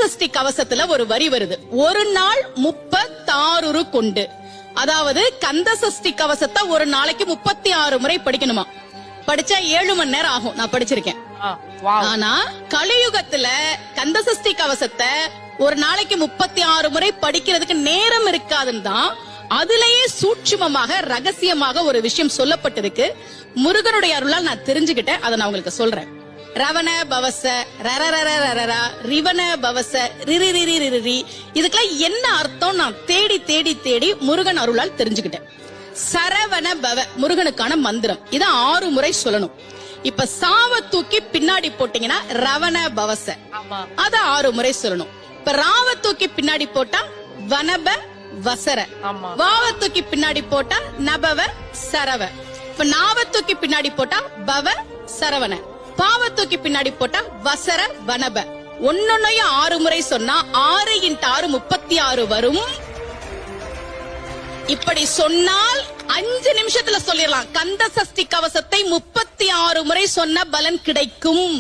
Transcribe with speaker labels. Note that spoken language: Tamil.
Speaker 1: சஷ்டி கவசத்துல ஒரு வரி வருது, ஒரு நாள் 36 கொண்டு. அதாவது கந்த சஷ்டி கவசத்தை ஒரு நாளைக்கு 36 முறை படிக்கணுமா. படிச்சா 7 மணி நேரம் ஆகும். நான் படிச்சிருக்கேன். ஆனா கலியுகத்துல கந்த சஷ்டி கவசத்தை ஒரு நாளைக்கு 36 முறை படிக்கிறதுக்கு நேரம் இருக்காதுன்னு தான் அதுலயே சூட்சுமமாக ரகசியமாக ஒரு விஷயம் சொல்லப்பட்டிருக்கு. முருகனுடைய அருளால் நான் தெரிஞ்சுக்கிட்டேன். அதை நான் உங்களுக்கு சொல்றேன். ரவண பவச ரரரரரரா ரிவண பவச ரிரிரிரிரிரி, இதுக்கெல்லாம் என்ன அர்த்தம் நான் தேடி தேடி தேடி முருகன் அருளால் தெரிஞ்சுக்கிட்டேன். சரவண பவ முருகனுக்கான மந்திரம். இத 6 முறை சொல்லணும். இப்ப சாவ தூக்கி பின்னாடி போட்டீங்கன்னா ரவண பவச, அத 6 முறை சொல்லணும். இப்ப ராவ தூக்கி பின்னாடி போட்டா வனப வசர, வாவ தூக்கி பின்னாடி போட்டா நபவ சரவ, இப்ப நாவ தூக்கி பின்னாடி போட்டா பவ சரவண, பாவ தூக்கி பின்னாடி போட்டா வசர வனப. ஒன்னொன்னையும் 6 முறை சொன்னா 6 × 6 36 வரும். இப்படி சொன்னால் 5 நிமிஷத்துல சொல்லிடலாம். கந்த சஷ்டி கவசத்தை 36 முறை சொன்ன பலன் கிடைக்கும்.